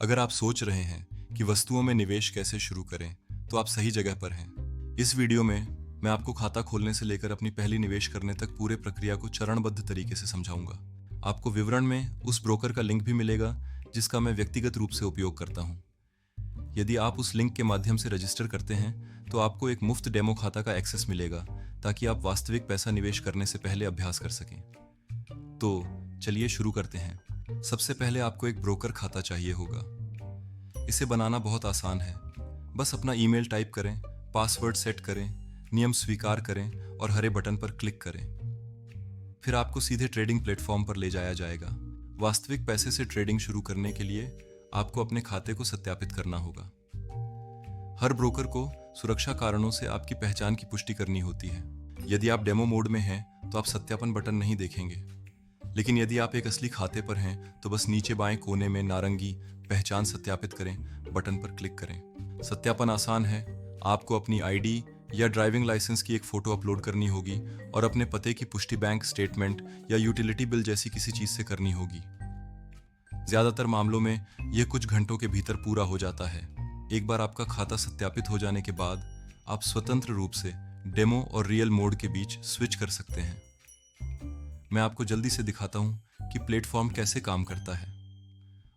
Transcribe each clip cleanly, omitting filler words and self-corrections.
अगर आप सोच रहे हैं कि वस्तुओं में निवेश कैसे शुरू करें, तो आप सही जगह पर हैं। इस वीडियो में मैं आपको खाता खोलने से लेकर अपनी पहली निवेश करने तक पूरे प्रक्रिया को चरणबद्ध तरीके से समझाऊंगा। आपको विवरण में उस ब्रोकर का लिंक भी मिलेगा जिसका मैं व्यक्तिगत रूप से उपयोग करता हूं। यदि आप उस लिंक के माध्यम से रजिस्टर करते हैं तो आपको एक मुफ्त डेमो खाता का एक्सेस मिलेगा ताकि आप वास्तविक पैसा निवेश करने से पहले अभ्यास कर सकें। तो चलिए शुरू करते हैं। सबसे पहले आपको एक ब्रोकर खाता चाहिए होगा। इसे बनाना बहुत आसान है। बस अपना ईमेल टाइप करें, पासवर्ड सेट करें, नियम स्वीकार करें और हरे बटन पर क्लिक करें। फिर आपको सीधे ट्रेडिंग प्लेटफॉर्म पर ले जाया जाएगा। वास्तविक पैसे से ट्रेडिंग शुरू करने के लिए आपको अपने खाते को सत्यापित करना होगा। हर ब्रोकर को सुरक्षा कारणों से आपकी पहचान की पुष्टि करनी होती है। यदि आप डेमो मोड में हैं तो आप सत्यापन बटन नहीं देखेंगे, लेकिन यदि आप एक असली खाते पर हैं तो बस नीचे बाएं कोने में नारंगी पहचान सत्यापित करें बटन पर क्लिक करें। सत्यापन आसान है। आपको अपनी आईडी या ड्राइविंग लाइसेंस की एक फोटो अपलोड करनी होगी और अपने पते की पुष्टि बैंक स्टेटमेंट या यूटिलिटी बिल जैसी किसी चीज से करनी होगी। ज्यादातर मामलों में यह कुछ घंटों के भीतर पूरा हो जाता है। एक बार आपका खाता सत्यापित हो जाने के बाद आप स्वतंत्र रूप से डेमो और रियल मोड के बीच स्विच कर सकते हैं। मैं आपको जल्दी से दिखाता हूं कि प्लेटफॉर्म कैसे काम करता है।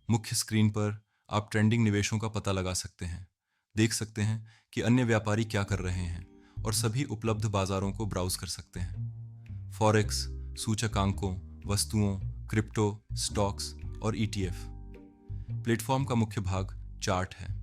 मुख्य स्क्रीन पर आप ट्रेंडिंग निवेशों का पता लगा सकते हैं, देख सकते हैं कि अन्य व्यापारी क्या कर रहे हैं और सभी उपलब्ध बाजारों को ब्राउज कर सकते हैं। फॉरेक्स, सूचकांकों, वस्तुओं, क्रिप्टो, स्टॉक्स और ईटीएफ। प्लेटफॉर्म का मुख्य भाग चार्ट है।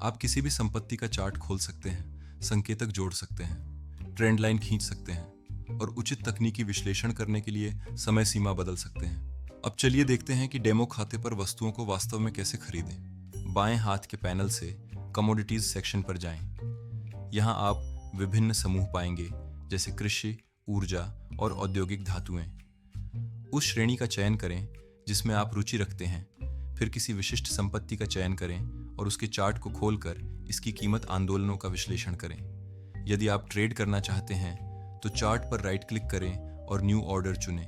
आप किसी भी संपत्ति का चार्ट खोल सकते हैं, संकेतक जोड़ सकते हैं, ट्रेंड लाइन खींच सकते हैं और उचित तकनीकी विश्लेषण करने के लिए समय सीमा बदल सकते हैं। अब चलिए देखते हैं कि डेमो खाते पर वस्तुओं को वास्तव में कैसे खरीदें। बाएं हाथ के पैनल से कमोडिटीज सेक्शन पर जाएं। यहां आप विभिन्न समूह पाएंगे जैसे कृषि, ऊर्जा और औद्योगिक धातुएं। उस श्रेणी का चयन करें जिसमें आप रुचि रखते हैं, फिर किसी विशिष्ट संपत्ति का चयन करें और उसके चार्ट को खोलकर इसकी कीमत आंदोलनों का विश्लेषण करें। यदि आप ट्रेड करना चाहते हैं तो चार्ट पर राइट क्लिक करें और न्यू ऑर्डर चुनें।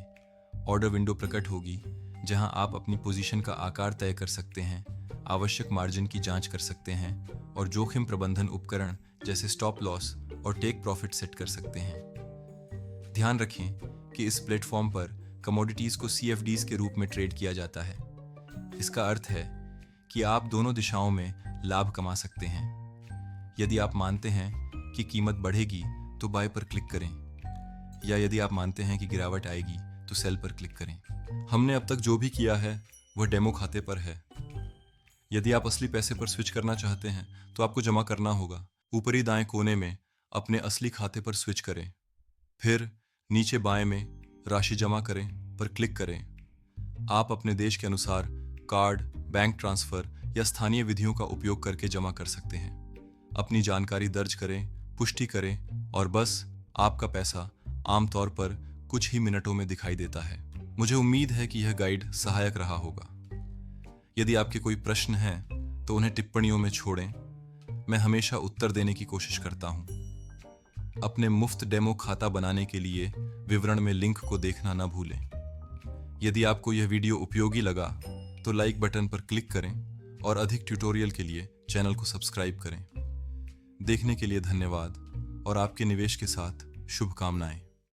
ऑर्डर विंडो प्रकट होगी जहां आप अपनी पोजीशन का आकार तय कर सकते हैं, आवश्यक मार्जिन की जांच कर सकते हैं और जोखिम प्रबंधन उपकरण जैसे स्टॉप लॉस और टेक प्रॉफिट सेट कर सकते हैं। ध्यान रखें कि इस प्लेटफॉर्म पर कमोडिटीज को CFDs के रूप में ट्रेड किया जाता है। इसका अर्थ है कि आप दोनों दिशाओं में लाभ कमा सकते हैं। यदि आप मानते हैं कि कीमत बढ़ेगी तो बाय पर क्लिक करें, या यदि आप मानते हैं कि गिरावट आएगी तो सेल पर क्लिक करें। हमने अब तक जो भी किया है वह डेमो खाते पर है। यदि आप असली पैसे पर स्विच करना चाहते हैं तो आपको जमा करना होगा। ऊपरी दाएं कोने में अपने असली खाते पर स्विच करें, फिर नीचे बाएं में राशि जमा करें पर क्लिक करें। आप अपने देश के अनुसार कार्ड, बैंक ट्रांसफर या स्थानीय विधियों का उपयोग करके जमा कर सकते हैं। अपनी जानकारी दर्ज करें, पुष्टि करें और बस आपका पैसा आमतौर पर कुछ ही मिनटों में दिखाई देता है। मुझे उम्मीद है कि यह गाइड सहायक रहा होगा। यदि आपके कोई प्रश्न हैं तो उन्हें टिप्पणियों में छोड़ें। मैं हमेशा उत्तर देने की कोशिश करता हूं। अपने मुफ्त डेमो खाता बनाने के लिए विवरण में लिंक को देखना न भूलें। यदि आपको यह वीडियो उपयोगी लगा तो लाइक बटन पर क्लिक करें और अधिक ट्यूटोरियल के लिए चैनल को सब्सक्राइब करें। देखने के लिए धन्यवाद और आपके निवेश के साथ शुभकामनाएं।